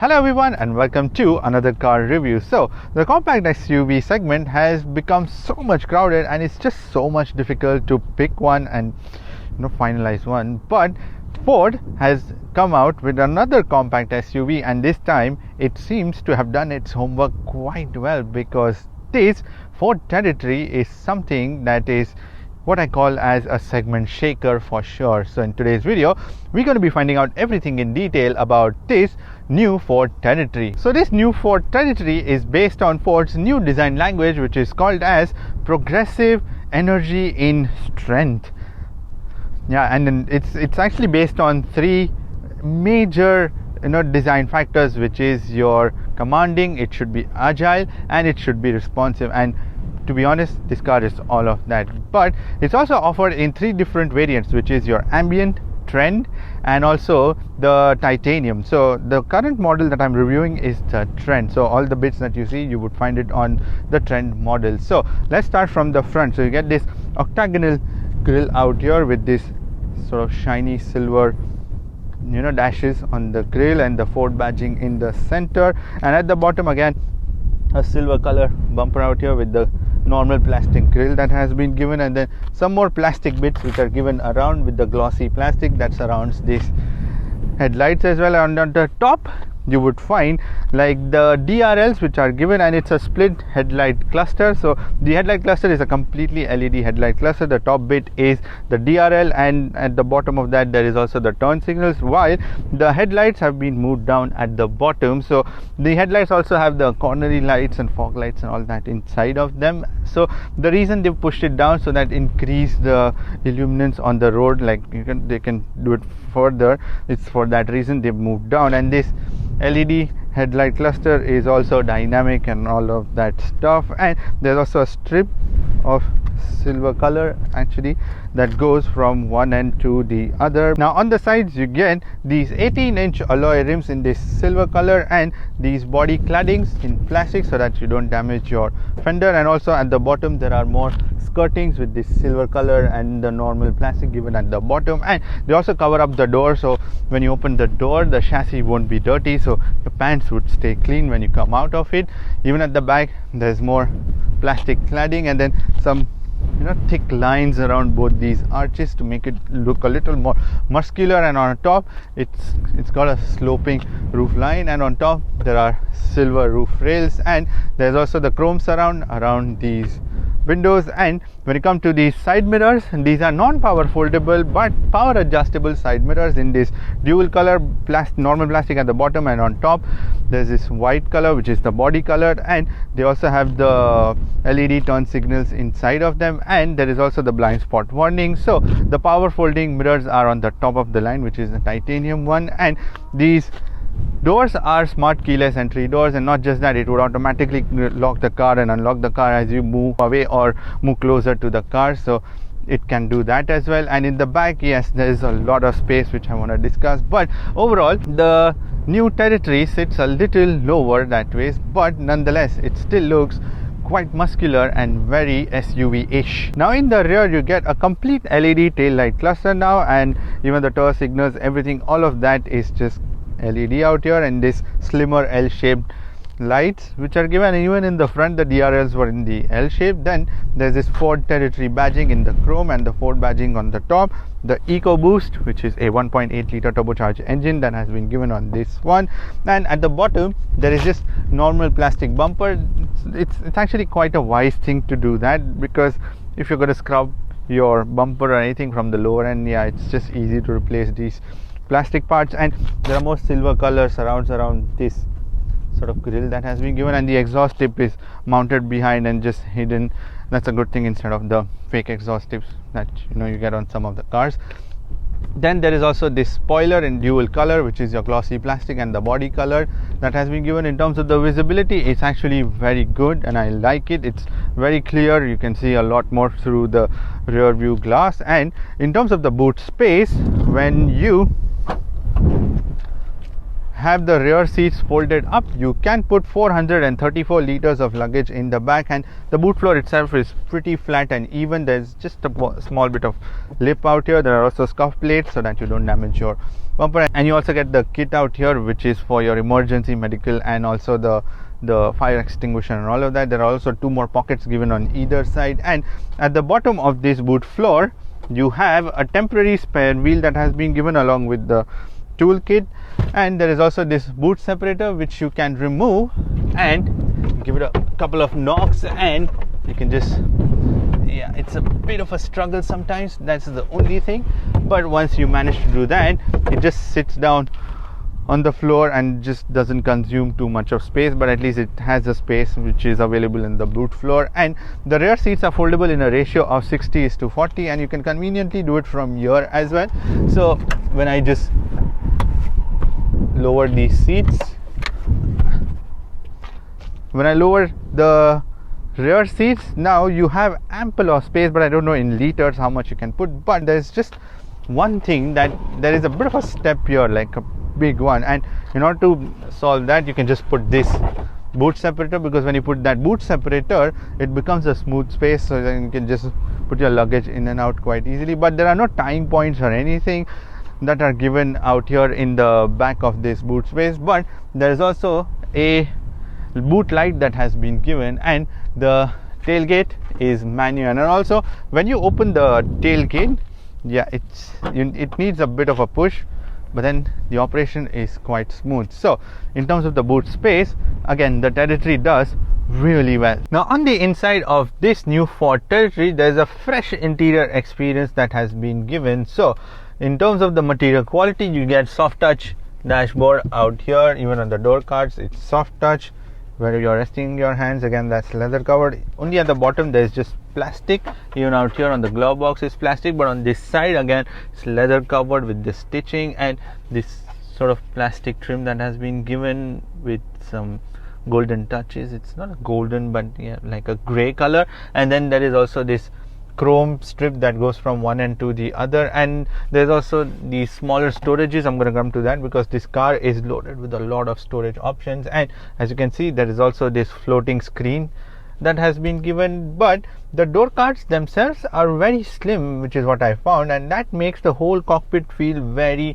Hello everyone and welcome to another car review. So the compact SUV segment has become so much crowded and it's just so much difficult to pick one and finalize one. But Ford has come out with another compact SUV, and this time it seems to have done its homework quite well, because this Ford Territory is something that is what I call as a segment shaker for sure. So in today's video we're going to be finding out everything in detail about this new Ford Territory. So this new Ford Territory is based on Ford's new design language, which is called as progressive energy in strength. Yeah, and then it's actually based on three major design factors, which is your commanding, it should be agile, and it should be responsive. And to be honest, this car is all of that. But it's also offered in three different variants, which is your ambient, trend, and also the titanium. So the current model that I'm reviewing is the trend. So all the bits that you see, you would find it on the trend model. So let's start from the front. So you get this octagonal grille out here with this sort of shiny silver dashes on the grille and the Ford badging in the center, and at the bottom again a silver color bumper out here with the normal plastic grille that has been given, and then some more plastic bits which are given around with the glossy plastic that surrounds these headlights as well. And on the top you would find like the DRLs which are given, and it's a split headlight cluster. So the headlight cluster is a completely LED headlight cluster. The top bit is the DRL, and at the bottom of that there is also the turn signals, while the headlights have been moved down at the bottom. So the headlights also have the cornery lights and fog lights and all that inside of them. So the reason they've pushed it down so that increase the illuminance on the road, like they can do it further, it's for that reason they've moved down. And this LED headlight cluster is also dynamic and all of that stuff, and there's also a strip of silver color actually that goes from one end to the other. Now on the sides you get these 18-inch alloy rims in this silver color, and these body claddings in plastic so that you don't damage your fender. And also at the bottom there are more skirtings with this silver color and the normal plastic given at the bottom, and they also cover up the door, so when you open the door the chassis won't be dirty, so your pants would stay clean when you come out of it. Even at the back there's more plastic cladding, and then some thick lines around both these arches to make it look a little more muscular. And on top it's got a sloping roof line, and on top there are silver roof rails, and there's also the chrome surround around these windows. And when you come to these side mirrors, these are non-power foldable but power adjustable side mirrors in this dual color normal plastic at the bottom, and on top there's this white color which is the body color, and they also have the LED turn signals inside of them, and there is also the blind spot warning. So the power folding mirrors are on the top of the line, which is the titanium one, and these doors are smart keyless entry doors. And not just that, it would automatically lock the car and unlock the car as you move away or move closer to the car, so it can do that as well. And in the back, yes, there is a lot of space which I want to discuss, but overall the new Territory sits a little lower that way, but nonetheless it still looks quite muscular and very SUV-ish. Now in the rear you get a complete LED tail light cluster now, and even the turn signals, everything, all of that is just LED out here, and this slimmer L-shaped lights which are given. And even in the front the DRLs were in the L shape. Then there's this Ford Territory badging in the chrome and the Ford badging on the top. The EcoBoost, which is a 1.8 liter turbocharged engine that has been given on this one. And at the bottom there is just normal plastic bumper. It's actually quite a wise thing to do that, because if you're going to scrub your bumper or anything from the lower end, yeah, it's just easy to replace these plastic parts. And there are more silver color surrounds around this sort of grille that has been given, and the exhaust tip is mounted behind and just hidden. That's a good thing instead of the fake exhaust tips that you get on some of the cars. Then there is also this spoiler in dual color, which is your glossy plastic, and the body color that has been given. In terms of the visibility, it's actually very good and I like it. It's very clear, you can see a lot more through the rear view glass. And in terms of the boot space, when you have the rear seats folded up, you can put 434 liters of luggage in the back, and the boot floor itself is pretty flat and even. There's just a small bit of lip out here. There are also scuff plates so that you don't damage your bumper, and you also get the kit out here, which is for your emergency medical and also the fire extinguisher and all of that. There are also 2 more pockets given on either side, and at the bottom of this boot floor you have a temporary spare wheel that has been given along with the toolkit, and there is also this boot separator which you can remove and give it a couple of knocks, and you can just, yeah, it's a bit of a struggle sometimes, that's the only thing, but once you manage to do that, it just sits down on the floor and just doesn't consume too much of space, but at least it has a space which is available in the boot floor. And the rear seats are foldable in a ratio of 60:40, and you can conveniently do it from here as well. So when I just lower these seats, when I lower the rear seats, now you have ample of space, but I don't know in liters how much you can put. But there's just one thing, that there is a bit of a step here, like a big one, and in order to solve that, you can just put this boot separator, because when you put that boot separator, it becomes a smooth space, so then you can just put your luggage in and out quite easily. But there are no tying points or anything that are given out here in the back of this boot space, but there is also a boot light that has been given, and the tailgate is manual. And also when you open the tailgate, yeah, it needs a bit of a push, but then the operation is quite smooth. So in terms of the boot space, again, the Territory does really well. Now on the inside of this new Ford Territory, there's a fresh interior experience that has been given. So in terms of the material quality, you get soft touch dashboard out here, even on the door cards it's soft touch. Where you're resting your hands, again, that's leather covered. Only at the bottom there's just plastic. Even out here on the glove box is plastic, but on this side again it's leather covered with the stitching and this sort of plastic trim that has been given with some golden touches. It's not a golden, but yeah, like a gray color. And then there is also this chrome strip that goes from one end to the other, and there's also the smaller storages. I'm going to come to that because this car is loaded with a lot of storage options. And as you can see, there is also this floating screen that has been given, but the door cards themselves are very slim, which is what I found, and that makes the whole cockpit feel very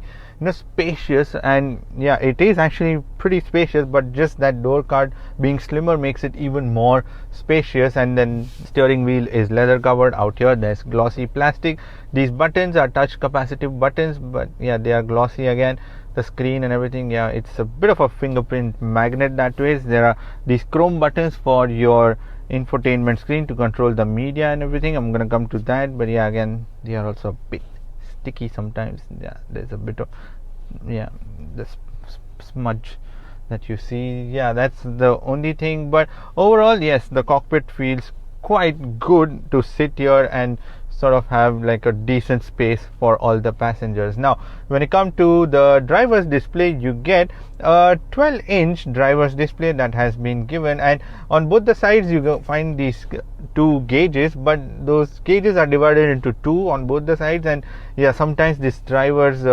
spacious. And yeah, it is actually pretty spacious, but just that door card being slimmer makes it even more spacious. And then steering wheel is leather covered. Out here there's glossy plastic. These buttons are touch capacitive buttons, but yeah, they are glossy again. The screen and everything, yeah, it's a bit of a fingerprint magnet that way. There are these chrome buttons for your infotainment screen to control the media and everything. I'm gonna come to that, but yeah, again, they are also a bit sticky sometimes. Yeah, there's a bit of, yeah, this smudge that you see. Yeah, that's the only thing, but overall, yes, the cockpit feels quite good to sit here and sort of have like a decent space for all the passengers. Now when it comes to the driver's display, you get a 12-inch driver's display that has been given, and on both the sides you find these 2 gauges, but those gauges are divided into 2 on both the sides. And yeah, sometimes this driver's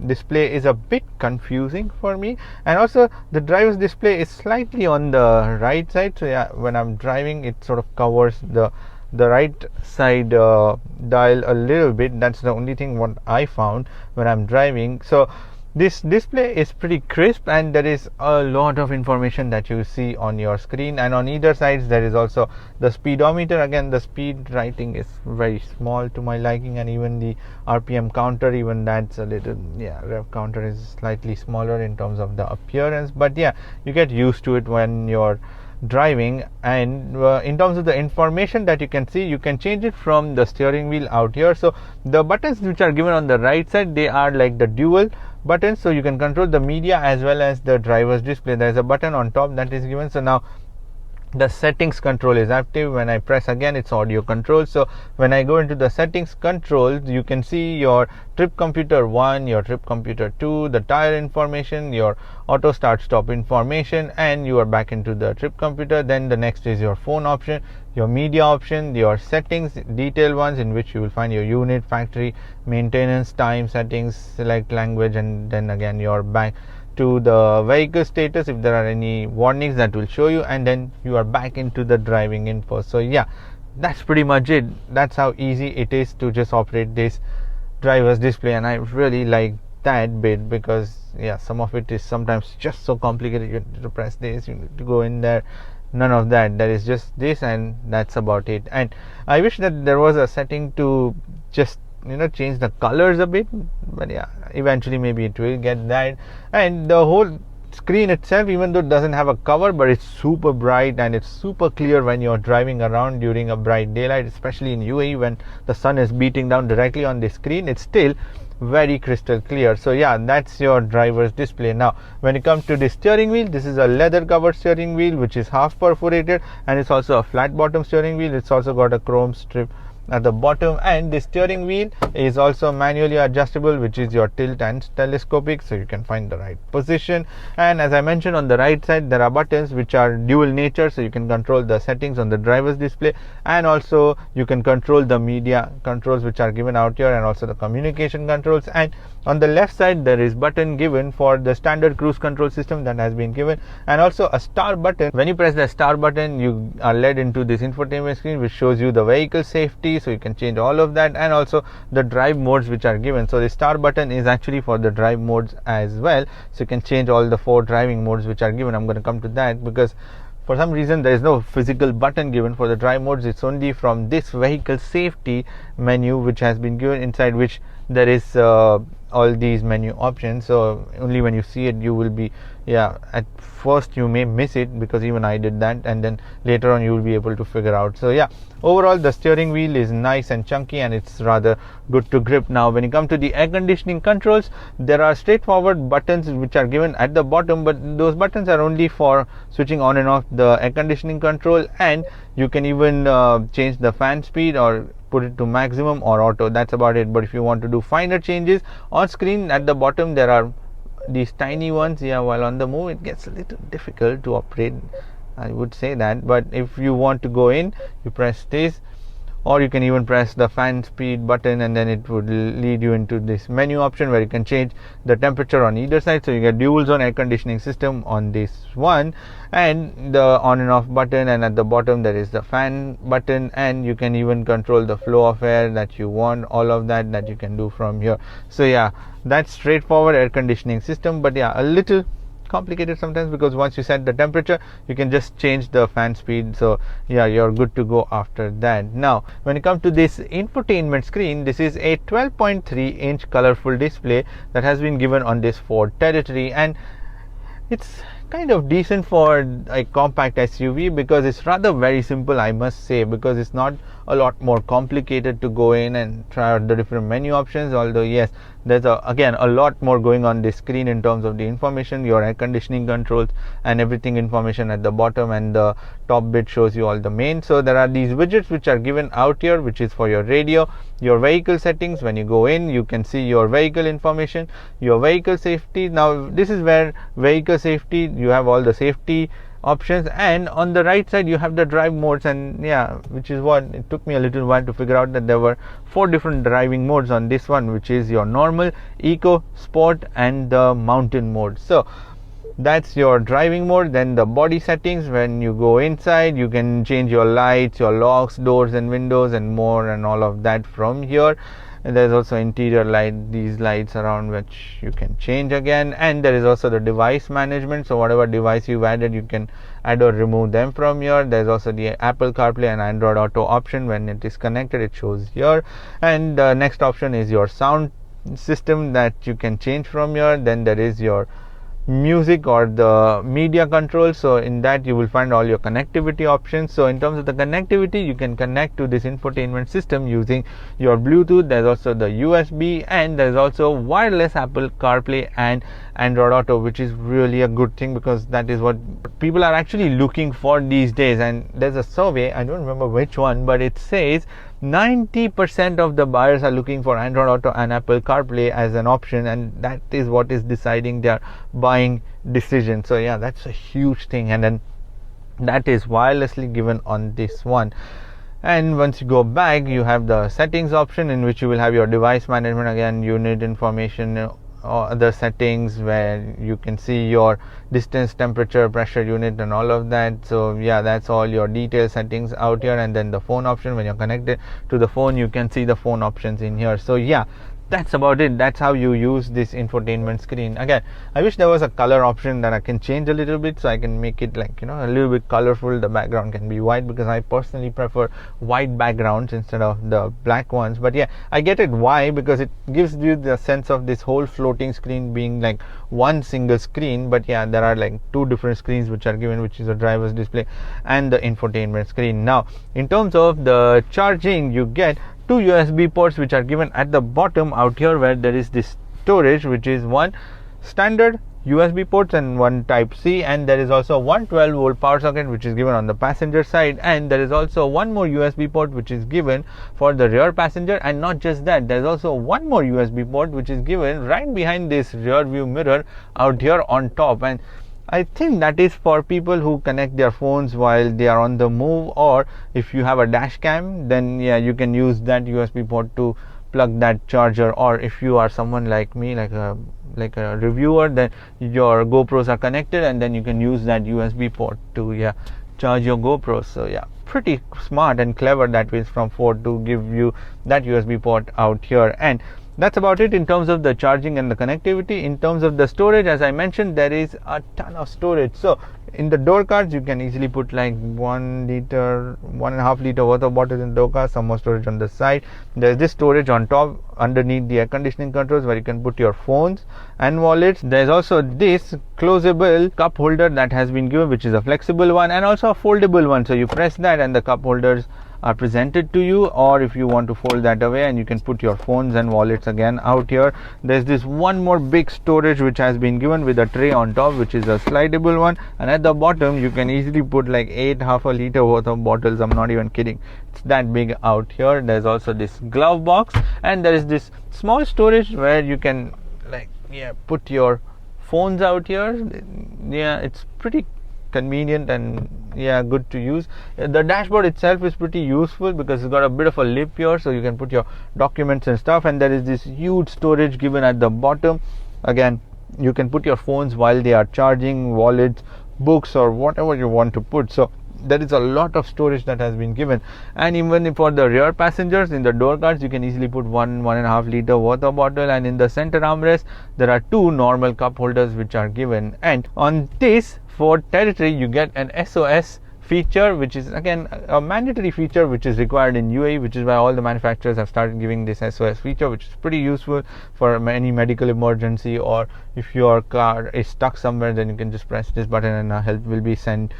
display is a bit confusing for me, and also the driver's display is slightly on the right side, so yeah, when I'm driving it sort of covers the right side dial a little bit. That's the only thing what I found when I'm driving. So this display is pretty crisp, and there is a lot of information that you see on your screen. And on either sides there is also the speedometer. Again, the speed writing is very small to my liking, and even the RPM counter, even that's a little, yeah, rev counter is slightly smaller in terms of the appearance, but yeah, you get used to it when you're driving. And in terms of the information that you can see, you can change it from the steering wheel out here. So the buttons which are given on the right side, they are like the dual buttons, so you can control the media as well as the driver's display. There is a button on top that is given. So now the settings control is active. When I press again, it's audio control. So when I go into the settings control, you can see your trip computer 1, your trip computer 2, the tire information, your auto start stop information, and you are back into the trip computer. Then the next is your phone option, your media option, your settings, detailed ones, in which you will find your unit, factory, maintenance, time settings, select language, and then again you're back to the vehicle status if there are any warnings that will show you, and then you are back into the driving info. So yeah, that's pretty much it. That's how easy it is to just operate this driver's display, and I really like that bit, because yeah, some of it is sometimes just so complicated. You need to press this, you need to go in there. None of that. That is just this, and that's about it. And I wish that there was a setting to just change the colors a bit, but yeah, eventually maybe it will get that. And the whole screen itself, even though it doesn't have a cover, but it's super bright and it's super clear when you're driving around during a bright daylight, especially in UAE when the sun is beating down directly on the screen. It's still very crystal clear. So yeah, that's your driver's display. Now when it comes to the steering wheel, this is a leather covered steering wheel which is half perforated, and it's also a flat bottom steering wheel. It's also got a chrome strip at the bottom, and the steering wheel is also manually adjustable, which is your tilt and telescopic, so you can find the right position. And as I mentioned, on the right side there are buttons which are dual nature, so you can control the settings on the driver's display, and also you can control the media controls which are given out here, and also the communication controls. And on the left side there is button given for the standard cruise control system that has been given, and also a star button. When you press the star button, you are led into this infotainment screen which shows you the vehicle safety, so you can change all of that, and also the drive modes which are given. So the star button is actually for the drive modes as well, so you can change all the 4 driving modes which are given. I'm going to come to that, because for some reason there is no physical button given for the drive modes. It's only from this vehicle safety menu which has been given, inside which there is all these menu options. So only when you see it you will be, at first you may miss it, because even I did that, and then later on you will be able to figure out. So yeah, overall the steering wheel is nice and chunky, and it's rather good to grip. Now when you come to the air conditioning controls, there are straightforward buttons which are given at the bottom, but those buttons are only for switching on and off the air conditioning control, and you can even change the fan speed or put it to maximum or auto. That's about it. But if you want to do finer changes on screen, at the bottom there are these tiny ones. While on the move it gets a little difficult to operate, I would say that. But if you want to go in, you press this, or you can even press the fan speed button, and then it would lead you into this menu option where you can change the temperature on either side. So you get dual zone air conditioning system on this one, and the on and off button, and at the bottom there is the fan button, and you can even control the flow of air that you want. All of that you can do from here. So yeah, that's straightforward air conditioning system, but yeah, a little complicated sometimes, because once you set the temperature you can just change the fan speed. So yeah, you're good to go after that. Now when it comes to this infotainment screen, this is a 12.3 inch colorful display that has been given on this Ford Territory, and it's kind of decent for a compact SUV, because it's rather very simple, I must say, because it's not a lot more complicated to go in and try out the different menu options. Although yes, there's again a lot more going on this screen in terms of the information, your air conditioning controls and everything information at the bottom, and the top bit shows you all the main. So there are these widgets which are given out here, which is for your radio, your vehicle settings. When you go in, you can see your vehicle information, your vehicle safety. Now this is where vehicle safety, you have all the safety options, and on the right side you have the drive modes. And which is what it took me a little while to figure out, that there were 4 different driving modes on this one, which is your normal, eco, sport and the mountain mode. So that's your driving mode. Then the body settings, when you go inside you can change your lights, your locks, doors and windows and more, and all of that from here. And there's also interior light, these lights around which you can change again. And there is also the device management, so whatever device you've added you can add or remove them from here. There's also the Apple CarPlay and Android Auto option. When it is connected it shows here. And the next option is your sound system that you can change from here. Then there is your music or the media control, so in that you will find all your connectivity options. So in terms of the connectivity, you can connect to this infotainment system using your Bluetooth. There's also the USB, and there's also wireless Apple CarPlay and Android Auto, which is really a good thing, because that is what people are actually looking for these days. And there's a survey, I don't remember which one, but it says 90% of the buyers are looking for Android Auto and Apple CarPlay as an option, and that is what is deciding their buying decision. So yeah, that's a huge thing, and then that is wirelessly given on this one. And once you go back, you have the settings option, in which you will have your device management, again unit information, or other settings where you can see your distance, temperature, pressure unit and all of that. So yeah, that's all your detail settings out here. And then the phone option, when you're connected to the phone you can see the phone options in here. So yeah, that's about it. That's how you use this infotainment screen. Again, I wish there was a color option that I can change a little bit, so I can make it like, a little bit colorful. The background can be white, because I personally prefer white backgrounds instead of the black ones. But yeah, I get it why, because it gives you the sense of this whole floating screen being like one single screen. But yeah, there are like two different screens which are given, which is a driver's display and the infotainment screen. Now, in terms of the charging, you get two USB ports which are given at the bottom out here, where there is this storage, which is one standard USB ports and one type C, and there is also one 12 volt power socket which is given on the passenger side, and there is also one more USB port which is given for the rear passenger. And not just that, there is also one more USB port which is given right behind this rear view mirror out here on top. And I think that is for people who connect their phones while they are on the move, or if you have a dash cam, then yeah, you can use that USB port to plug that charger. Or if you are someone like me, like a reviewer, then your GoPros are connected, and then you can use that USB port to charge your GoPros. So yeah, pretty smart and clever that way from Ford to give you that USB port out here. And that's about it in terms of the charging and the connectivity. In terms of the storage, as I mentioned, there is a ton of storage. So in the door cards, you can easily put like 1 liter, 1.5 liter worth of bottles in the door card, some more storage on the side. There's this storage on top underneath the air conditioning controls, where you can put your phones and wallets. There's also this closable cup holder that has been given, which is a flexible one and also a foldable one. So you press that and the cup holders are presented to you, or if you want to fold that away, and you can put your phones and wallets again out here. There's this one more big storage which has been given with a tray on top, which is a slidable one, and at the bottom you can easily put like 8 half-a-liter worth of bottles. I'm not even kidding, it's that big out here. There's also this glove box, and there is this small storage where you can put your phones out here. Yeah, it's pretty convenient and good to use. The dashboard itself is pretty useful because it's got a bit of a lip here, so you can put your documents and stuff. And there is this huge storage given at the bottom. Again, you can put your phones while they are charging, wallets, books, or whatever you want to put. So there is a lot of storage that has been given. And even for the rear passengers, in the door cards, you can easily put 1.5 liter worth of bottle. And in the center armrest, there are two normal cup holders which are given. And on this Ford Territory, you get an SOS feature, which is again a mandatory feature which is required in UAE, which is why all the manufacturers have started giving this SOS feature, which is pretty useful for any medical emergency, or if your car is stuck somewhere, then you can just press this button and help will be sent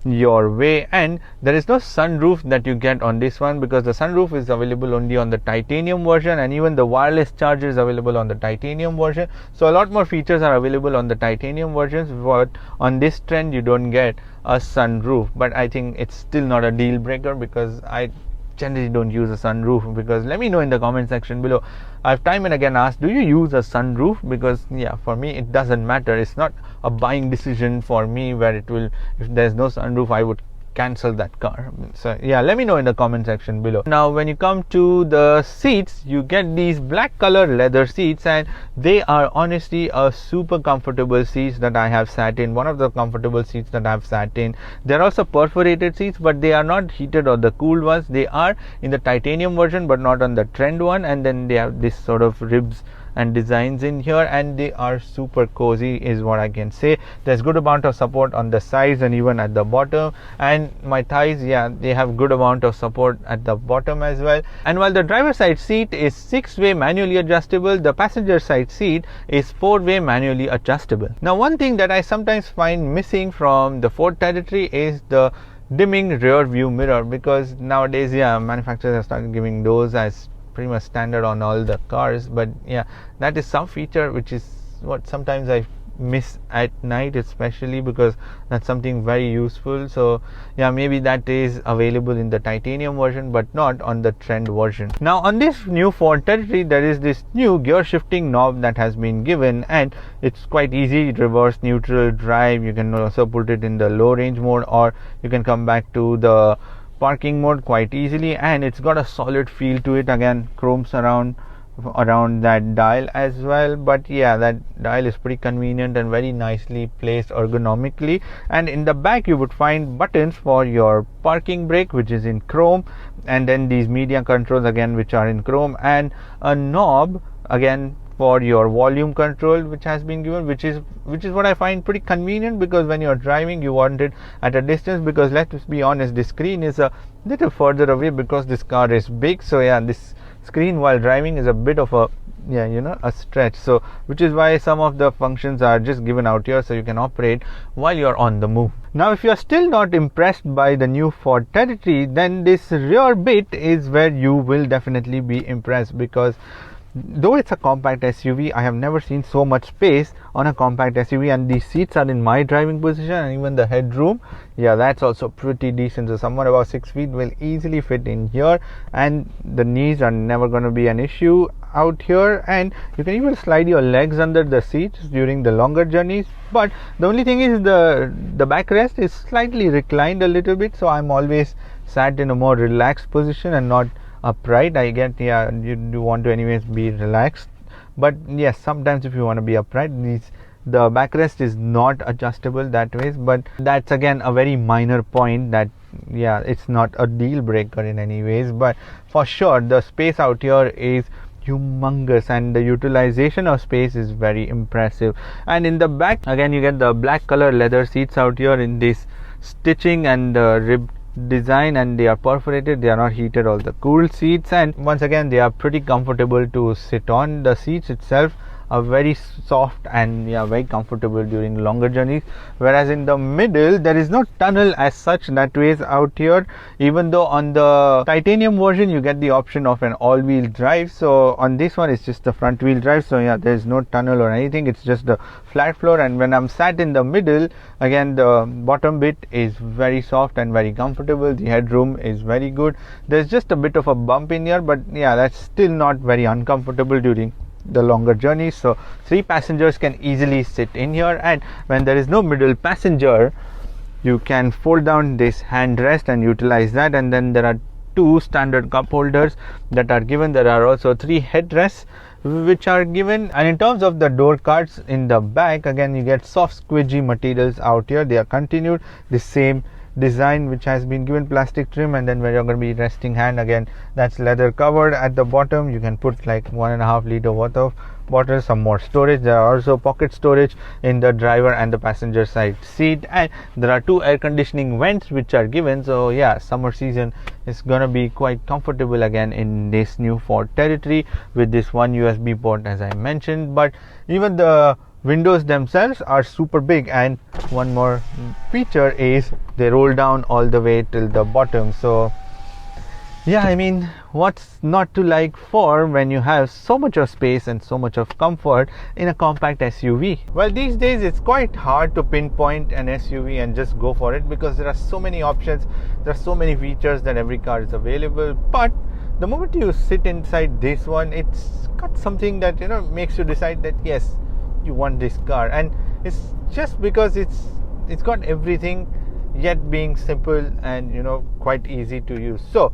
your way. And there is no sunroof that you get on this one, because the sunroof is available only on the titanium version, and even the wireless charger is available on the titanium version. So a lot more features are available on the titanium versions, but on this trend you don't get a sunroof. But I think it's still not a deal breaker, because I generally don't use a sunroof. Because let me know in the comment section below. I've time and again asked, do you use a sunroof? Because for me it doesn't matter. It's not a buying decision for me where it will, if there's no sunroof, I would cancel that car. So let me know in the comment section below. Now when you come to the seats, you get these black color leather seats, and they are honestly a super comfortable seats that I have sat in. One of the comfortable seats that I've sat in. They're also perforated seats, but they are not heated or the cooled ones. They are in the titanium version, but not on the trend one. And then they have this sort of ribs and designs in here, and they are super cozy is what I can say. There's good amount of support on the sides and even at the bottom, and my thighs, they have good amount of support at the bottom as well. And while the driver side seat is 6-way manually adjustable, the passenger side seat is 4-way manually adjustable. Now one thing that I sometimes find missing from the Ford Territory is the dimming rear view mirror, because nowadays manufacturers have started giving those as pretty much standard on all the cars. But that is some feature which is what sometimes I miss at night, especially because that's something very useful. So maybe that is available in the titanium version but not on the trend version. Now on this new Ford Territory, there is this new gear shifting knob that has been given, and it's quite easy: reverse, neutral, drive. You can also put it in the low range mode, or you can come back to the parking mode quite easily. And it's got a solid feel to it. Again, chromes around that dial as well, but that dial is pretty convenient and very nicely placed ergonomically. And in the back you would find buttons for your parking brake, which is in chrome, and then these media controls again, which are in chrome, and a knob again for your volume control, which has been given, which is what I find pretty convenient, because when you're driving you want it at a distance, because let's be honest, this screen is a little further away because this car is big. So yeah, this screen while driving is a bit of a a stretch, so which is why some of the functions are just given out here so you can operate while you're on the move. Now if you are still not impressed by the new Ford Territory, then this rear bit is where you will definitely be impressed, because though it's a compact SUV, I have never seen so much space on a compact SUV, and these seats are in my driving position, and even the headroom, yeah, that's also pretty decent. So someone about 6 feet will easily fit in here, and the knees are never going to be an issue out here, and you can even slide your legs under the seats during the longer journeys. But the only thing is the backrest is slightly reclined a little bit, so I'm always sat in a more relaxed position and not upright. I get, yeah, you do want to anyways be relaxed, but yes, sometimes if you want to be upright, the backrest is not adjustable that way. But that's again a very minor point that, yeah, it's not a deal breaker in any ways. But for sure the space out here is humongous, and the utilization of space is very impressive. And in the back again you get the black color leather seats out here in this stitching and rib design, and they are perforated, they are not heated, all the cooled seats, and once again they are pretty comfortable to sit on. The seats itself are very soft and, yeah, very comfortable during longer journeys, whereas in the middle there is no tunnel as such that ways out here, even though on the titanium version you get the option of an all-wheel drive. So on this one it's just the front wheel drive, so yeah, there is no tunnel or anything, it's just the flat floor. And when I'm sat in the middle, again the bottom bit is very soft and very comfortable, the headroom is very good. There's just a bit of a bump in here, but yeah, that's still not very uncomfortable during the longer journeys. So 3 passengers can easily sit in here, and when there is no middle passenger, you can fold down this handrest and utilize that. And then there are 2 standard cup holders that are given. There are also 3 headrests which are given. And in terms of the door cards in the back, again you get soft squidgy materials out here. They are continued the same design which has been given, plastic trim, and then where you're going to be resting hand, again that's leather covered. At the bottom you can put like 1.5 liter worth of bottle, some more storage. There are also pocket storage in the driver and the passenger side seat, and there are 2 air conditioning vents which are given. So yeah, summer season is gonna be quite comfortable again in this new Ford Territory with this one USB port as I mentioned. But even the windows themselves are super big, and one more feature is they roll down all the way till the bottom. So yeah, I mean, what's not to like for when you have so much of space and so much of comfort in a compact SUV? Well, these days it's quite hard to pinpoint an SUV and just go for it, because there are so many options, there are so many features that every car is available. But the moment you sit inside this one, it's got something that, you know, makes you decide that yes, you want this car. And it's just because it's got everything, yet being simple and, you know, quite easy to use. So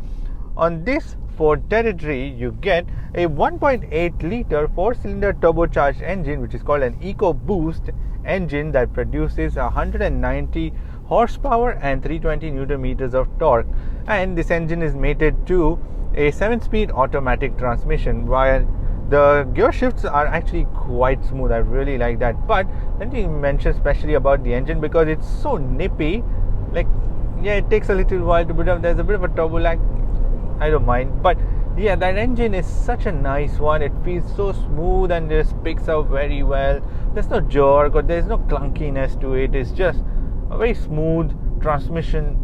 on this Ford Territory you get a 1.8 liter 4-cylinder turbocharged engine, which is called an EcoBoost engine, that produces 190 horsepower and 320 newton meters of torque. And this engine is mated to a 7-speed automatic transmission, while the gear shifts are actually quite smooth. I really like that. But let me mention especially about the engine, because it's so nippy. Like, yeah, it takes a little while to boot up. There's a bit of a turbo lag, I don't mind. But yeah, that engine is such a nice one. It feels so smooth and just picks up very well. There's no jerk or there's no clunkiness to it. It's just a very smooth transmission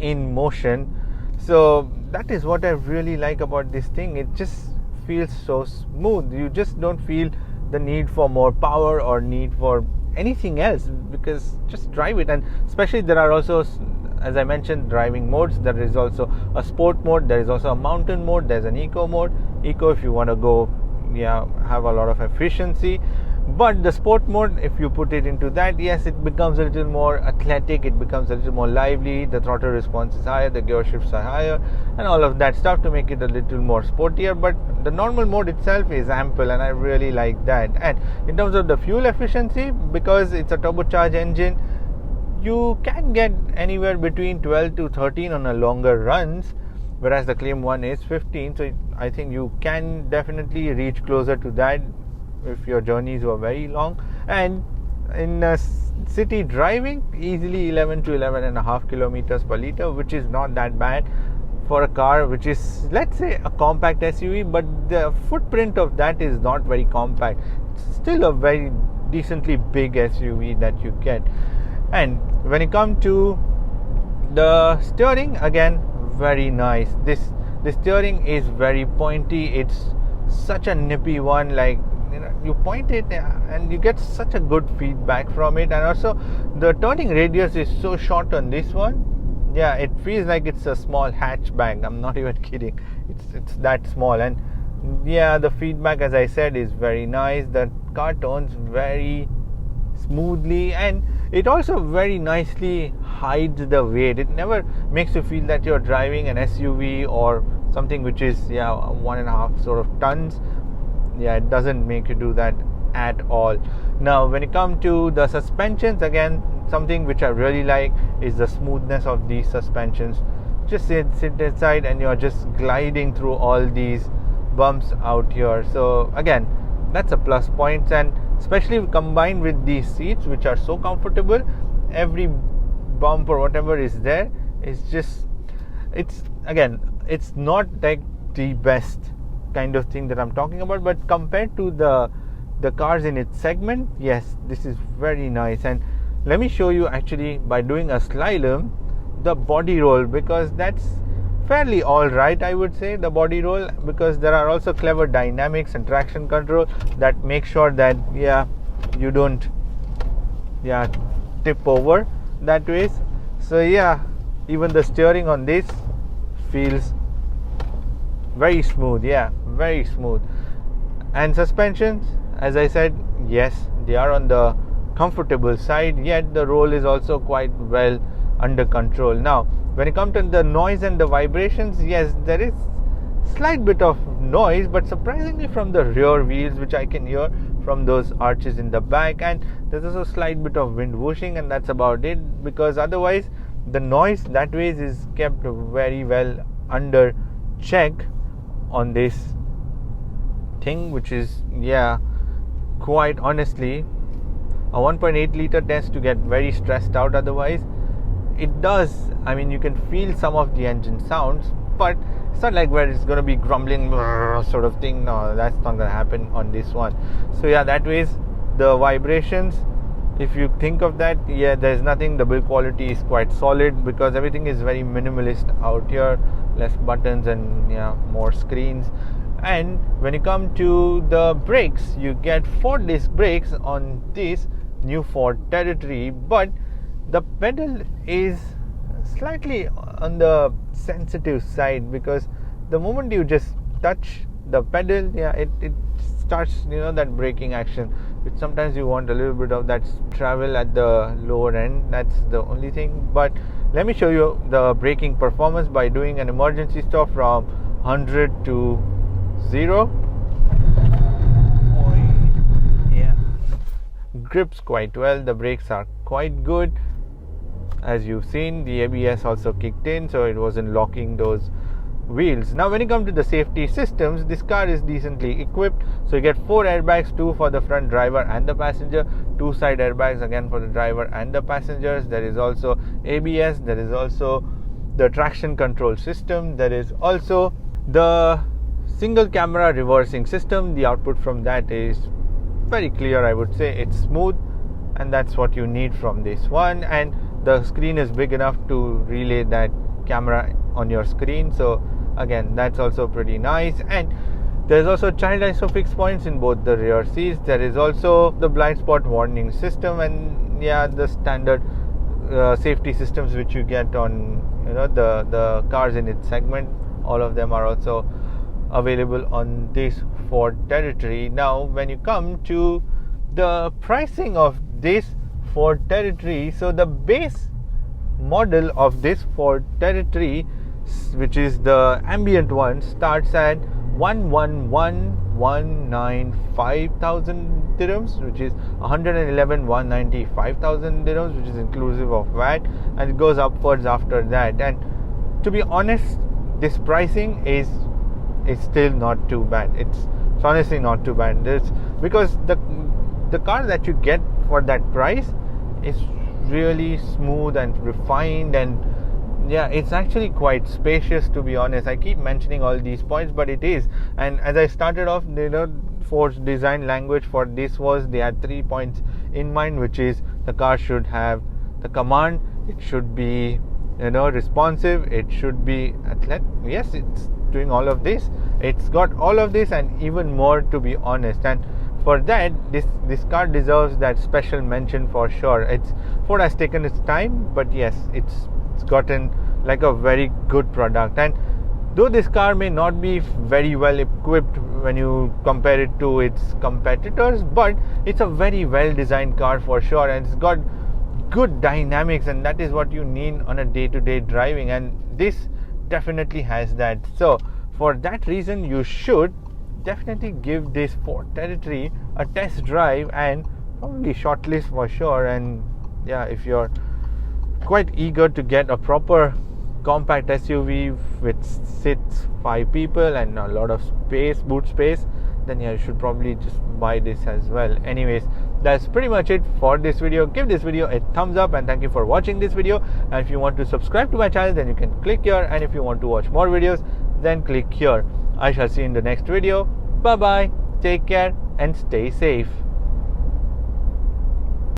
in motion. So that is what I really like about this thing. It just feels so smooth. You just don't feel the need for more power or need for anything else, because just drive it. And especially there are also, as I mentioned, driving modes. There is also a sport mode, there is also a mountain mode, there's an eco mode. Eco if you want to go, yeah, have a lot of efficiency. But the sport mode, if you put it into that, yes, it becomes a little more athletic, it becomes a little more lively, the throttle response is higher, the gear shifts are higher, and all of that stuff to make it a little more sportier. But the normal mode itself is ample, and I really like that. And in terms of the fuel efficiency, because it's a turbocharged engine, you can get anywhere between 12 to 13 on a longer runs, whereas the claim one is 15. So I think you can definitely reach closer to that if your journeys were very long. And in city driving, easily 11 to 11.5 kilometers per liter, which is not that bad for a car which is, let's say, a compact SUV, but the footprint of that is not very compact. It's still a very decently big SUV that you get. And when it comes to the steering, again, very nice. The steering is very pointy. It's such a nippy one, like, you know, you point it and you get such a good feedback from it. And also the turning radius is so short on this one. Yeah, it feels like it's a small hatchback. I'm not even kidding. It's that small. And yeah, the feedback, as I said, is very nice. The car turns very smoothly, and it also very nicely hides the weight. It never makes you feel that you're driving an SUV or something which is 1.5 sort of tons. Yeah, it doesn't make you do that at all. Now when it comes to the suspensions, again, something which I really like is the smoothness of these suspensions. Just sit inside and you're just gliding through all these bumps out here. So again, that's a plus point, and especially combined with these seats which are so comfortable, every bump or whatever is there is just, it's not like the best kind of thing that I'm talking about, but compared to the cars in its segment, yes, this is very nice. And let me show you actually by doing a slalom the body roll, because that's fairly alright, I would say, the body roll, because there are also clever dynamics and traction control that make sure that you don't tip over that way. So even the steering on this feels very smooth, very smooth. And suspensions, as I said, yes, they are on the comfortable side, yet the roll is also quite well under control. Now when it comes to the noise and the vibrations, yes, there is slight bit of noise, but surprisingly from the rear wheels, which I can hear from those arches in the back, and there's also a slight bit of wind whooshing, and that's about it, because otherwise the noise that way is kept very well under check on this thing, which is quite honestly, a 1.8 liter tends to get very stressed out otherwise. It does, I mean, you can feel some of the engine sounds, but it's not like where it's going to be grumbling sort of thing. No, that's not going to happen on this one. So that way the vibrations, if you think of that, there's nothing. The build quality is quite solid because everything is very minimalist out here, less buttons and more screens. And when you come to the brakes, you get 4-disc brakes on this new Ford Territory, but the pedal is slightly on the sensitive side, because the moment you just touch the pedal, it starts that braking action, which sometimes you want a little bit of that travel at the lower end. That's the only thing. But let me show you the braking performance by doing an emergency stop from 100 to 0. Grips quite well, the brakes are quite good. As you've seen, the ABS also kicked in, so it wasn't locking those wheels. Now when you come to the safety systems, this car is decently equipped. So you get 4 airbags, 2 for the front driver and the passenger, 2 side airbags again for the driver and the passengers. There is also ABS, there is also the traction control system, there is also the single camera reversing system. The output from that is very clear, I would say. It's smooth, and that's what you need from this one. And the screen is big enough to relay that camera on your screen, so again, that's also pretty nice. And there's also child isofix points in both the rear seats. There is also the blind spot warning system, and the standard safety systems which you get on the cars in its segment. All of them are also available on this Ford Territory. Now when you come to the pricing of this Ford Territory, so the base model of this Ford Territory, which is the ambient one, starts at 111,195,000 dirhams, which is 111,195,000 dirhams, which is inclusive of VAT, and it goes upwards after that. And to be honest, this pricing is still not too bad. It's honestly not too bad. Because the car that you get for that price is really smooth and refined, and yeah, it's actually quite spacious, to be honest. I keep mentioning all these points, but it is. And as I started off, Ford's design language for this was, they had 3 points in mind, which is the car should have the command, it should be responsive, it should be athletic. Yes, it's doing all of this. It's got all of this and even more, to be honest. And for that, this car deserves that special mention for sure. Ford has taken its time, but yes, it's gotten like a very good product. And though this car may not be very well equipped when you compare it to its competitors, but it's a very well designed car for sure, and it's got good dynamics, and that is what you need on a day-to-day driving, and this definitely has that. So for that reason, you should definitely give this Ford Territory a test drive and probably shortlist for sure. And yeah, if you're quite eager to get a proper compact SUV which sits 5 people and a lot of space, boot space, then yeah, you should probably just buy this as well. Anyways, that's pretty much it for this video. Give this video a thumbs up, and thank you for watching this video. And if you want to subscribe to my channel, then you can click here, and if you want to watch more videos, then click here. I shall see you in the next video. Bye bye, take care and stay safe.